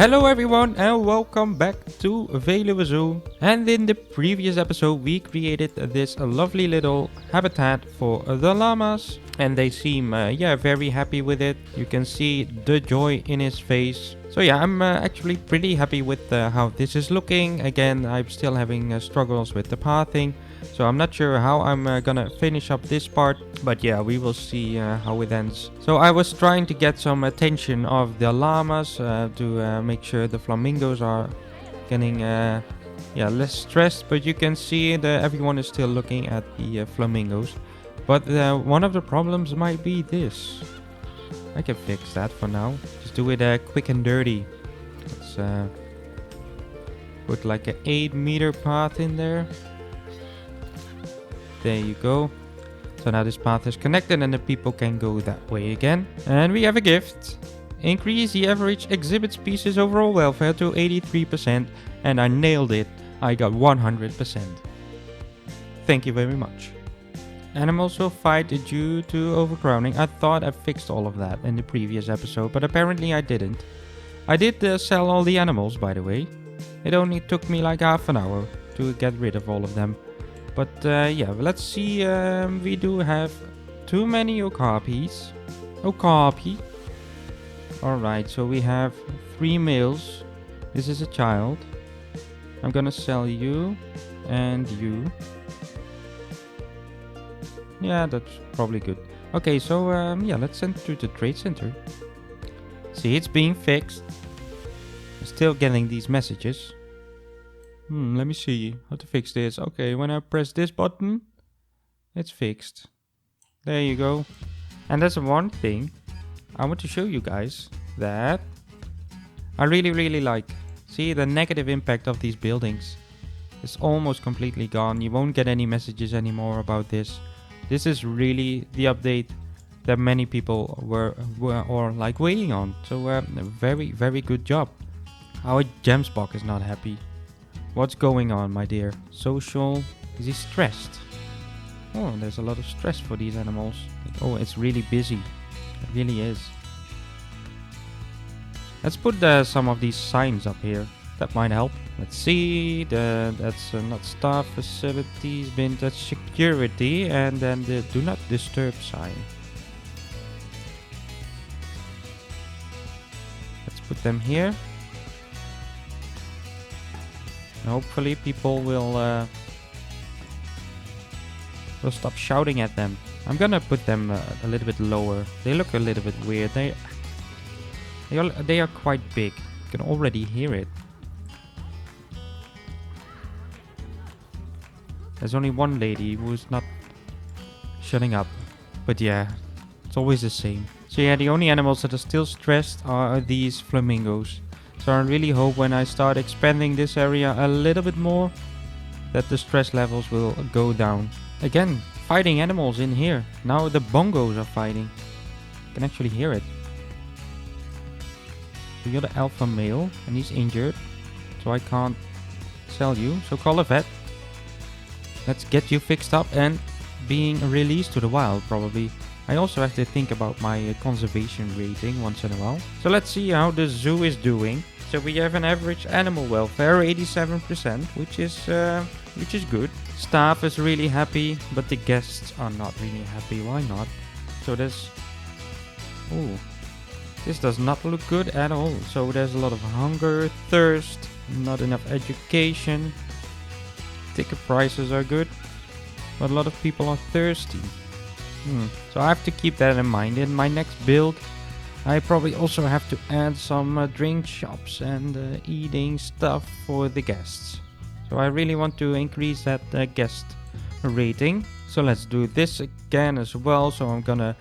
Hello everyone and welcome back to Veluwe Zoo. And in the previous episode we created this lovely little habitat for the llamas. And they seem very happy with it. You can see the joy in his face. So yeah, I'm actually pretty happy with how this is looking. Again, I'm still having struggles with the pathing. So I'm not sure how I'm gonna finish up this part, but yeah, we will see how it ends. So I was trying to get some attention of the llamas to make sure the flamingos are getting less stressed. But you can see that everyone is still looking at the flamingos. But one of the problems might be this. I can fix that for now. Just do it quick and dirty. Let's put like an 8-meter path in there. There you go. So now this path is connected and the people can go that way again. And we have a gift. Increase the average exhibit species overall welfare to 83%. And I nailed it. I got 100%. Thank you very much. Animals will fight due to overcrowding. I thought I fixed all of that in the previous episode, but apparently I didn't. I did sell all the animals, by the way. It only took me like half an hour to get rid of all of them. But let's see. We do have too many okapis. Okapi. Alright, so we have 3 males. This is a child. I'm gonna sell you and you. Yeah, that's probably good. Okay, so let's send it to the trade center. See, it's being fixed. I'm still getting these messages. Let me see how to fix this. Okay, when I press this button, it's fixed. There you go. And that's one thing I want to show you guys that I really like. See, the negative impact of these buildings is almost completely gone. You won't get any messages anymore about this. This is really the update that many people were like waiting on. So very good job. Our Gemsbok is not happy. What's going on, my dear? Social? Is he stressed? Oh, there's a lot of stress for these animals. Oh, it's really busy. It really is. Let's put some of these signs up here. That might help. Let's see. That's not staff facilities, bin, that's security, and then the do not disturb sign. Let's put them here. Hopefully people will stop shouting at them. I'm gonna put them a little bit lower. They look a little bit weird. They are quite big. You can already hear it. There's only one lady who's not shutting up. But yeah, it's always the same. So yeah, the only animals that are still stressed are these flamingos. So I really hope when I start expanding this area a little bit more, that the stress levels will go down. Again, fighting animals in here. Now the bongos are fighting. You can actually hear it. So you're the alpha male and he's injured. So I can't sell you. So call a vet. Let's get you fixed up and being released to the wild probably. I also have to think about my conservation rating once in a while. So let's see how the zoo is doing. So we have an average animal welfare 87%, which is good. Staff is really happy, but the guests are not really happy. Why not? So this does not look good at all. So there's a lot of hunger, thirst, not enough education. Ticket prices are good, but a lot of people are thirsty. So I have to keep that in mind. In my next build, I probably also have to add some drink shops and eating stuff for the guests. So I really want to increase that guest rating. So let's do this again as well. So I'm gonna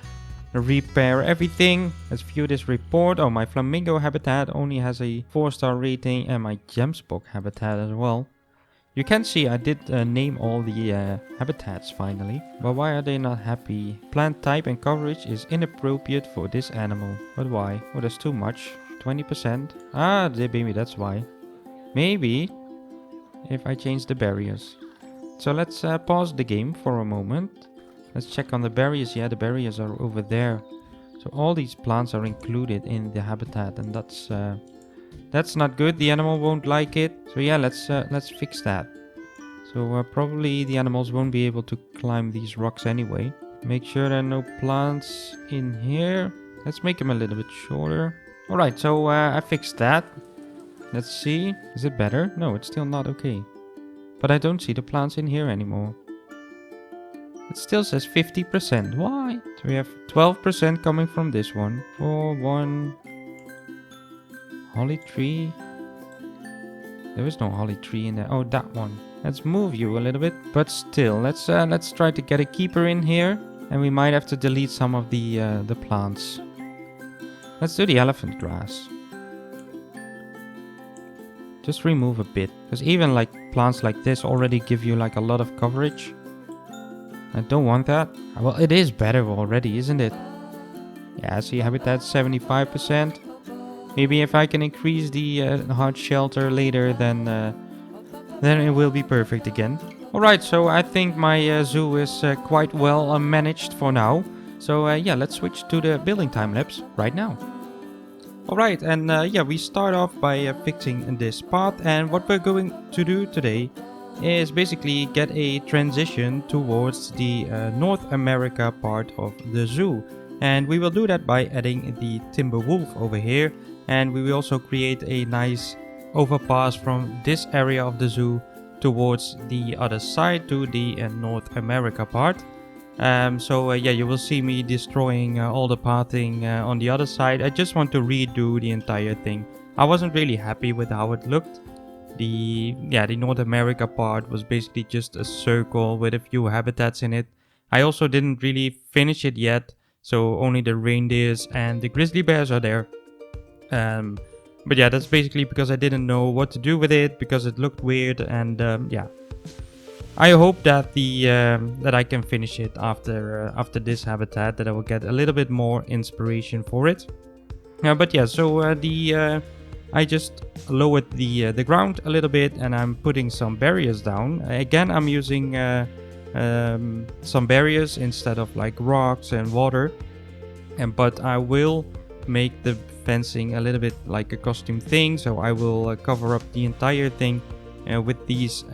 repair everything. Let's view this report. Oh, my flamingo habitat only has a 4-star rating and my Gemsbok habitat as well. You can see I did name all the habitats finally, but why are they not happy? Plant type and coverage is inappropriate for this animal. But why? Oh, that's too much. 20%. Ah, maybe that's why. Maybe if I change the barriers. So let's pause the game for a moment. Let's check on the barriers. Yeah, the barriers are over there. So all these plants are included in the habitat, and that's That's not good. The animal won't like it. So yeah, let's fix that. So probably the animals won't be able to climb these rocks anyway. Make sure there are no plants in here. Let's make them a little bit shorter. Alright, so I fixed that. Let's see. Is it better? No, it's still not okay. But I don't see the plants in here anymore. It still says 50%. Why? So we have 12% coming from this one. 4, 1. Holly tree. There is no holly tree in there. Oh, that one. Let's move you a little bit. But still, let's try to get a keeper in here. And we might have to delete some of the plants. Let's do the elephant grass. Just remove a bit. Because even like plants like this already give you like a lot of coverage. I don't want that. Well, it is better already, isn't it? Yeah, see, habitat 75%. Maybe if I can increase the hard shelter later, then it will be perfect again. Alright, so I think my zoo is quite well managed for now. So yeah, let's switch to the building time lapse right now. Alright, and yeah, we start off by fixing this path. And what we're going to do today is basically get a transition towards the North America part of the zoo. And we will do that by adding the timber wolf over here. And we will also create a nice overpass from this area of the zoo towards the other side to the North America part. So yeah, you will see me destroying all the pathing on the other side. I just want to redo the entire thing. I wasn't really happy with how it looked. The North America part was basically just a circle with a few habitats in it. I also didn't really finish it yet, so only the reindeers and the grizzly bears are there. But yeah, that's basically because I didn't know what to do with it, because it looked weird, and yeah. I hope that that I can finish it after this habitat, that I will get a little bit more inspiration for it. But yeah, so I just lowered the ground a little bit, and I'm putting some barriers down. Again, I'm using some barriers instead of like rocks and water, but I will make the fencing a little bit like a costume thing. So I will cover up the entire thing with these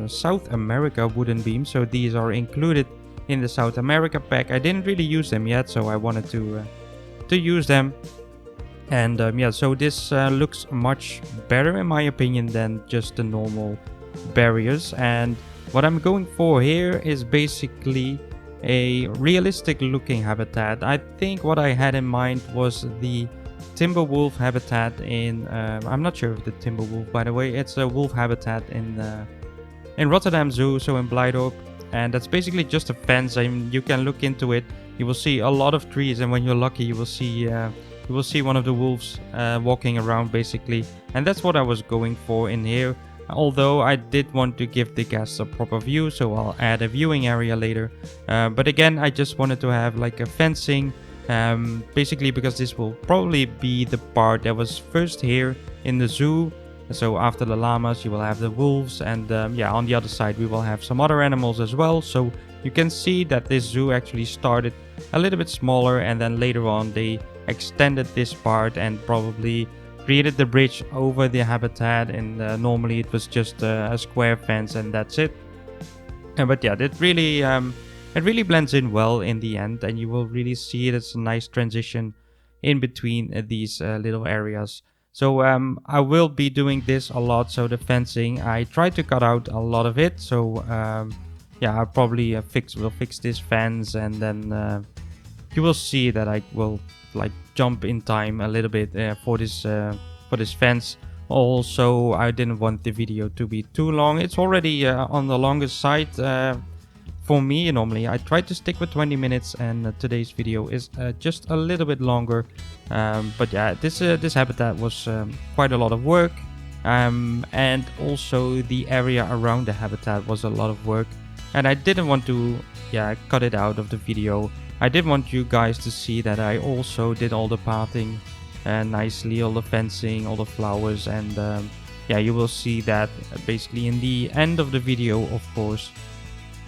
South America wooden beams. So these are included in the South America pack. I didn't really use them yet, so I wanted to use them. And yeah, so this looks much better in my opinion than just the normal barriers. And what I'm going for here is basically a realistic looking habitat. I think what I had in mind was the timber wolf habitat in I'm not sure of the timber wolf, by the way. It's a wolf habitat in Rotterdam Zoo, so in Blijdorp, and that's basically just a fence. And you can look into it, you will see a lot of trees, and when you're lucky you will see one of the wolves walking around basically. And that's what I was going for in here, although I did want to give the guests a proper view, so I'll add a viewing area later. But again, I just wanted to have like a fencing, basically because this will probably be the part that was first here in the zoo. So after the llamas you will have the wolves, and yeah, on the other side we will have some other animals as well. So you can see that this zoo actually started a little bit smaller, and then later on they extended this part and probably created the bridge over the habitat. And normally it was just a square fence and that's it. But yeah, it really blends in well in the end, and you will really see it as a nice transition in between these little areas. So I will be doing this a lot. So the fencing, I tried to cut out a lot of it. So yeah, I probably will fix this fence, and then you will see that I will like jump in time a little bit for this fence. Also, I didn't want the video to be too long. It's already on the longest side for me. Normally I try to stick with 20 minutes, and today's video is just a little bit longer. But yeah, this habitat was quite a lot of work, and also the area around the habitat was a lot of work, and I didn't want to cut it out of the video. I did want you guys to see that I also did all the pathing nicely, all the fencing, all the flowers, and yeah, you will see that basically in the end of the video, of course.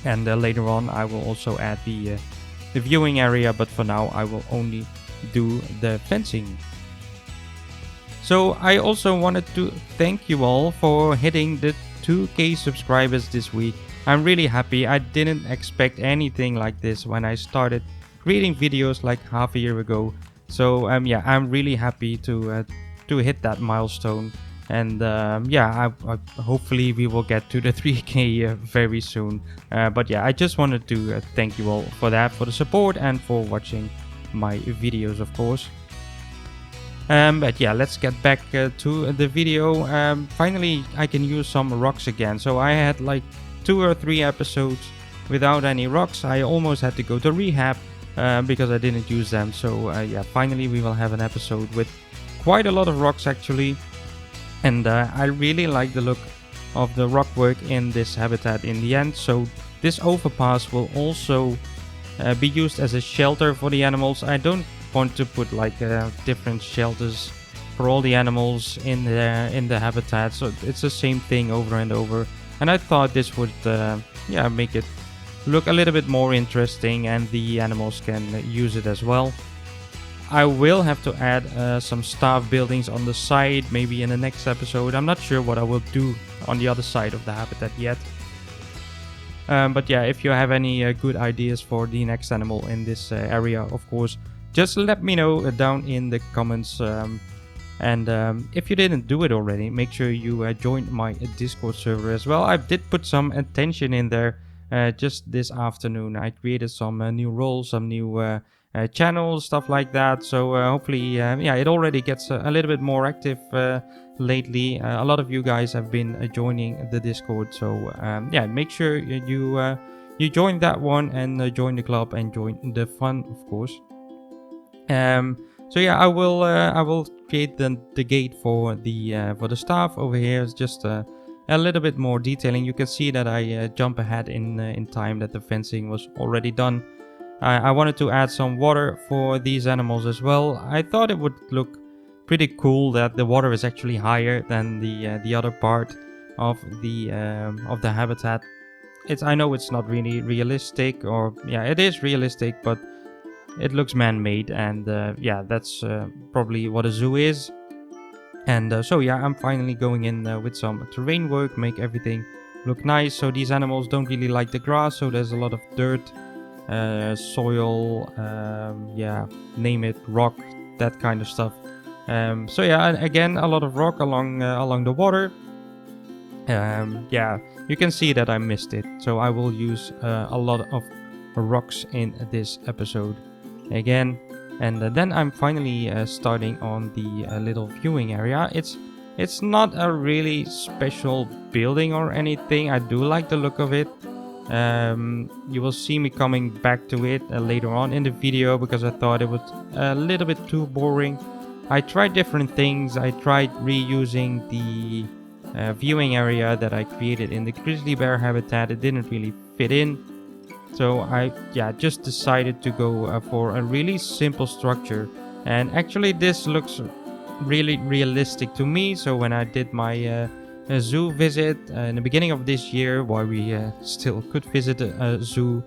And later on I will also add the viewing area, but for now I will only do the fencing. So I also wanted to thank you all for hitting the 2K subscribers this week. I'm really happy. I didn't expect anything like this when I started creating videos like half a year ago. So yeah, I'm really happy to hit that milestone. And yeah, hopefully we will get to the 3K very soon. But yeah, I just wanted to thank you all for that, for the support and for watching my videos, of course. But yeah, let's get back to the video. Finally, I can use some rocks again. So I had like 2 or 3 episodes without any rocks. I almost had to go to rehab because I didn't use them. So yeah, finally we will have an episode with quite a lot of rocks actually. And I really like the look of the rock work in this habitat in the end. So this overpass will also be used as a shelter for the animals. I don't want to put like different shelters for all the animals in the habitat, so it's the same thing over and over. And I thought this would yeah, make it look a little bit more interesting, and the animals can use it as well. I will have to add some staff buildings on the side, maybe in the next episode. I'm not sure what I will do on the other side of the habitat yet. But yeah, if you have any good ideas for the next animal in this area, of course, just let me know down in the comments. And if you didn't do it already, make sure you join my Discord server as well. I did put some attention in there just this afternoon. I created some new roles, some new channels, stuff like that. So hopefully, yeah, it already gets a little bit more active lately. A lot of you guys have been joining the Discord. So yeah, make sure you join that one and join the club and join the fun, of course. So yeah, I will create the gate for the staff over here. It's just a little bit more detailing. You can see that I jump ahead in time, that the fencing was already done. I wanted to add some water for these animals as well. I thought it would look pretty cool that the water is actually higher than the other part of the habitat. I know it's not really realistic, or yeah, it is realistic, but it looks man-made, and yeah, that's probably what a zoo is. And so yeah, I'm finally going in with some terrain work, make everything look nice. So these animals don't really like the grass, so there's a lot of dirt, soil, yeah, name it, rock, that kind of stuff. So yeah, again, a lot of rock along the water. Yeah, you can see that I missed it, so I will use a lot of rocks in this episode again. And then I'm finally starting on the little viewing area. It's not a really special building or anything. I do like the look of it. You will see me coming back to it later on in the video, because I thought it was a little bit too boring. I tried different things. I tried reusing the viewing area that I created in the grizzly bear habitat. It didn't really fit in. So I just decided to go for a really simple structure. And actually this looks really realistic to me. So when I did my zoo visit in the beginning of this year, while we still could visit a zoo,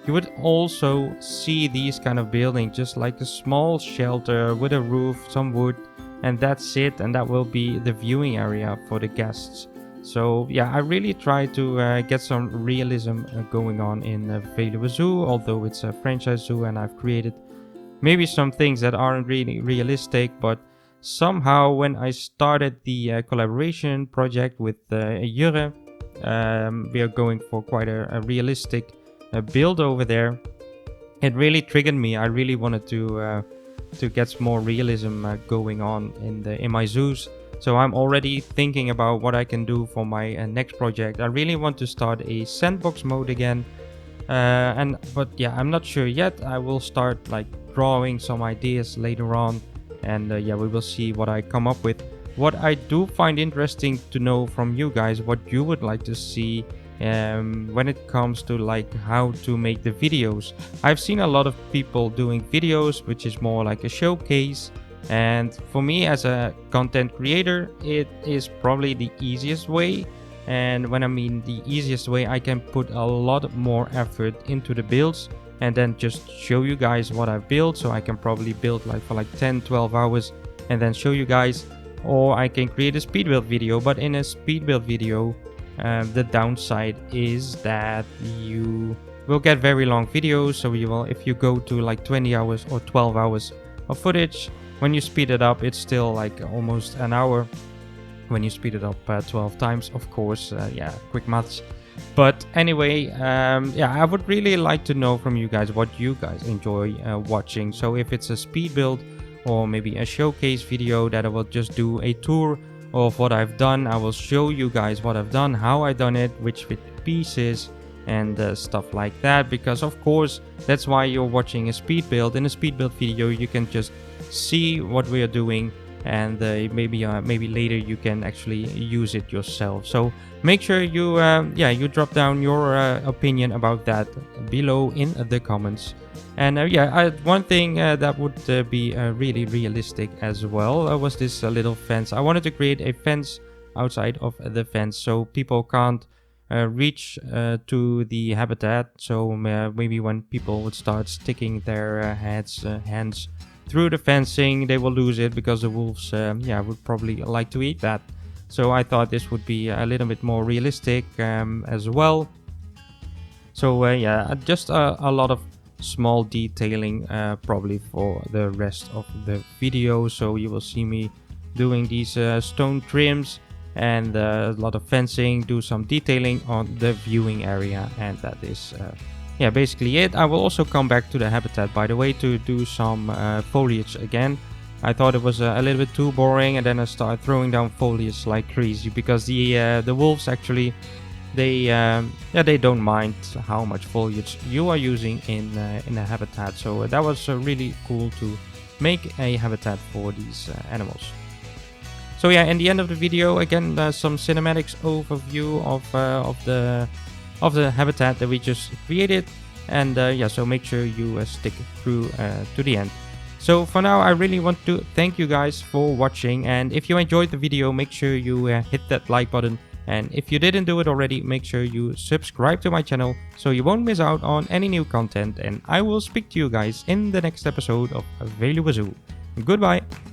you would also see these kind of buildings, just like a small shelter with a roof, some wood, and that's it. And that will be the viewing area for the guests. So yeah, I really try to get some realism going on in Veluwe Zoo, although it's a franchise zoo and I've created maybe some things that aren't really realistic. But somehow when I started the collaboration project with Jurre, we are going for quite a realistic build over there. It really triggered me. I really wanted to get some more realism going on in my zoos. So I'm already thinking about what I can do for my next project. I really want to start a sandbox mode again. But yeah, I'm not sure yet. I will start like drawing some ideas later on. And yeah, we will see what I come up with. What I do find interesting to know from you guys, what you would like to see when it comes to like how to make the videos. I've seen a lot of people doing videos, which is more like a showcase. And for me as a content creator, it is probably the easiest way. And when I mean the easiest way, I can put a lot more effort into the builds and then just show you guys what I've built. So I can probably build like for like 10-12 hours and then show you guys. or I can create a speed build video. But in a speed build video, the downside is that you will get very long videos. So you will, if you go to like 20 hours or 12 hours of footage, when you speed it up, it's still like almost an hour. When you speed it up 12 times, of course, yeah, quick maths. But anyway, yeah, I would really like to know from you guys what you guys enjoy watching. So if it's a speed build or maybe a showcase video that I will just do a tour of what I've done, I will show you guys what I've done, how I done it, which fit pieces and stuff like that. Because of course, that's why you're watching a speed build. In a speed build video, you can just see what we are doing, and maybe later you can actually use it yourself. So make sure you you drop down your opinion about that below in the comments. And one thing that would be really realistic as well was this little fence. I wanted to create a fence outside of the fence so people can't reach to the habitat. So maybe when people would start sticking their hands through the fencing, they will lose it, because the wolves would probably like to eat that. So I thought this would be a little bit more realistic as well. So just a lot of small detailing probably for the rest of the video. So you will see me doing these stone trims and a lot of fencing, do some detailing on the viewing area, and that is basically it. I will also come back to the habitat, by the way, to do some foliage again. I thought it was a little bit too boring, and then I started throwing down foliage like crazy, because the wolves actually, they don't mind how much foliage you are using in a habitat. So that was really cool to make a habitat for these animals. So yeah, in the end of the video, again, some cinematics overview of the habitat that we just created. And so make sure you stick through to the end. So for now, I really want to thank you guys for watching, and if you enjoyed the video, make sure you hit that like button, and if you didn't do it already, make sure you subscribe to my channel so you won't miss out on any new content, and I will speak to you guys in the next episode of Veluwe Zoo. Goodbye!